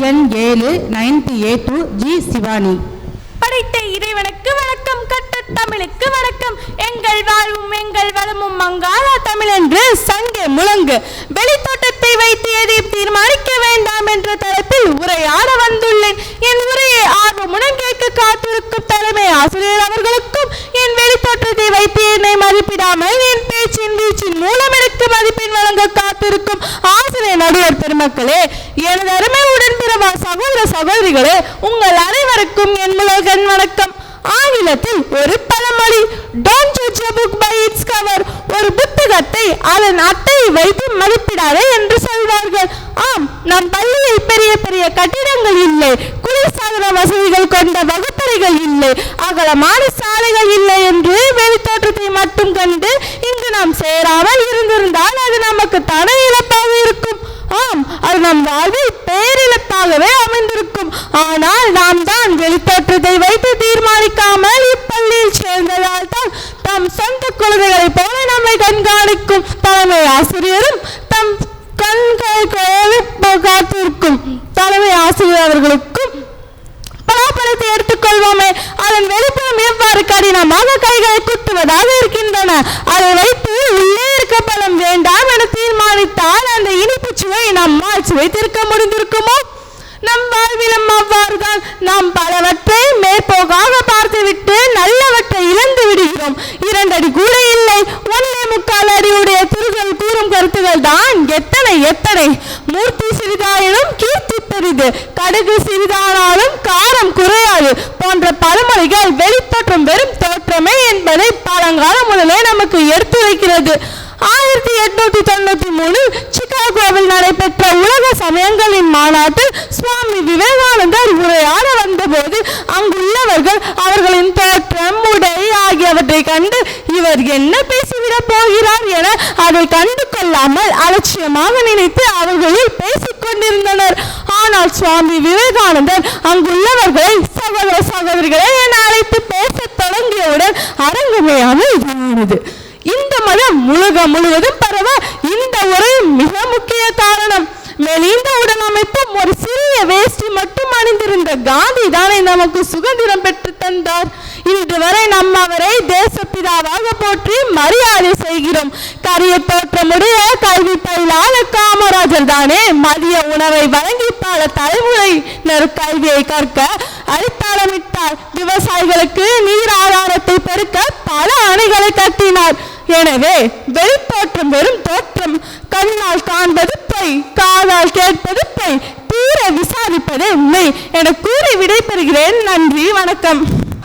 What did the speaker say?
எண் 7 9A2 G Shivani. படைத்த இறைவனுக்கு வணக்கம், கட்ட தமிழுக்கு வணக்கம். எங்கள் வாழ்வும் எங்கள் வளமும் மங்காள தமிழ் என்று சங்கே முழங்கு. வெளித்தோட்டத்தை வைத்து எதையும் தீர்மானிக்க வேண்டாம் என்ற தலைப்பில் உரையாட வந்துள்ளேன். என் உரையை ஆர்வமுடன் கேட்க காத்திருக்கும் தலைமை ஆசிரியர் அவர்களுக்கும், என் வெளித்தோற்றத்தை வைத்து என்னை மதிப்பிடாமல் என் பேச்சின் வீச்சின் மூலம் எனக்கு மதிப்பெண் வழங்க காத்திருக்கும் ஆசிரியர் நடுவர் பெருமக்களே, எனது அருமை உடன்பிறவா சகோதர சகோதரிகளே, உங்கள் அனைவருக்கும் என் முதல்கண் வணக்கம். ஆங்கிலத்தில் ஒரு பழமொழி, don't judge a book by its cover. ஒரு புத்தகத்தை அதன் அட்டையை வைத்து மதிப்பிடாதே என்று சொல்வார்கள். ஆம், நம் பள்ளியில் பெரிய பெரிய கட்டிடங்கள் இல்லை, குளிர்சாதன வசதிகள் கொண்ட வகுப்பறைகள் இல்லை, அகலமான சாலைகள் இல்லை என்று வெளித்தோற்றத்தை மட்டும் கண்டு இங்கு நாம் சேராமல் இருந்திருந்தால் அது நமக்கு தன இழப்பாக இருக்கும். ஆம், அது நம் வாழ்வில் பேரிழப்பாகவே அமைந்திருக்கும். ஆனால் நாம் தான் வெளித்தோற்றத்தை வைத்து தீர்மானிக்காமல் இப்பள்ளியில் சேர்ந்ததால் தான் தம் சொந்த குழந்தைகளை போல நம்மை கண்காணிக்கும் தலைமை ஆசிரியரும் தம் கண்கள் காத்திருக்கும் தலைமை ஆசிரியர் அவர்களுக்கும் பலாப்பழத்தை எடுத்துக்கொள்வோமே, அதன் வெளிப்புறம் எவ்வாறு கடினமாக கைகளை குத்துவதாக இருக்கின்றன. அதை வைத்து உள்ளே இருக்க பழம் வேண்டாம் என தீர்மானித்தால் அந்த இனிப்பு சுவை நம்மால் சுவைத்திருக்க முடிந்திருக்குமோ? நம் வாழ்விலும் அவ்வாறுதான். நாம் பலவற்றை மேற்போக்காக பார்த்துவிட்டு நல்லவற்றை இழந்து விடுகிறோம். 2 அடி கூட இல்லை, 1.25 அடியுடைய திருகள் கூறும் கருத்துகள் தான் எத்தனை எத்தனை. மூர்த்தி சிறிதாயினும் கீர்த்தி பெரிது, கடுகு சிறிதானாலும் காரம் குறையாது போன்ற பழமொழிகள் வெளித்தோற்றம் வெறும் தோற்றமே என்பதை பழங்காலம் முதலே நமக்கு எடுத்துரைக்கிறது. 1893 சிகாகோவில் நடைபெற்ற உலக சமயங்களின் மாநாட்டில் சுவாமி விவேகானந்தர் உரையாட வந்தபோது அங்குள்ளவர்கள் அவர்களின் தோற்றம், உடை ஆகியவற்றை கண்டு இவர் என்ன பேசிவிடப் போகிறார் என அதை கண்டு கொள்ளாமல் அலட்சியமாக நினைத்து அவர்களில் பேசிக் கொண்டிருந்தனர். ஆனால் சுவாமி விவேகானந்தர் அங்குள்ளவர்களை சகோதர சகோதரிகளை என அழைத்து பேசத் தொடங்கியவுடன் அரங்கமே அமைதியானது. இந்த மதம் உலகம் முழுவதும் பரவ இந்த உரை மிக முக்கிய காரணம். மெலிந்த உடல் அமைப்பும் ஒரு சிறிய வேஷ்டி மட்டும் அணிந்திருந்த காந்தி தானே நமக்கு சுதந்திரம் பெற்று தந்தார். இன்று வரை நம்ம அவரை தேசப்பிதாவாக போற்றி மரியாதை செய்கிறோம். கரிய தோற்றமுடைய கல்வி பயிலாத காமராஜர் தானே மதிய உணவை வழங்கி பல தலைமுறையினர் கல்வியை கற்க அடித்தளமிட்டார். விவசாயிகளுக்கு நீர் ஆதாரத்தை பெருக்க பல அணைகளை கட்டினார். எனவே வெளித்தோற்றம் வெறும் தோற்றம். கண்ணால் காண்பது பொய், காதால் கேட்பது பொய், தீர விசாரிப்பதே உண்மை என கூறி விடைபெறுகிறேன். நன்றி, வணக்கம்.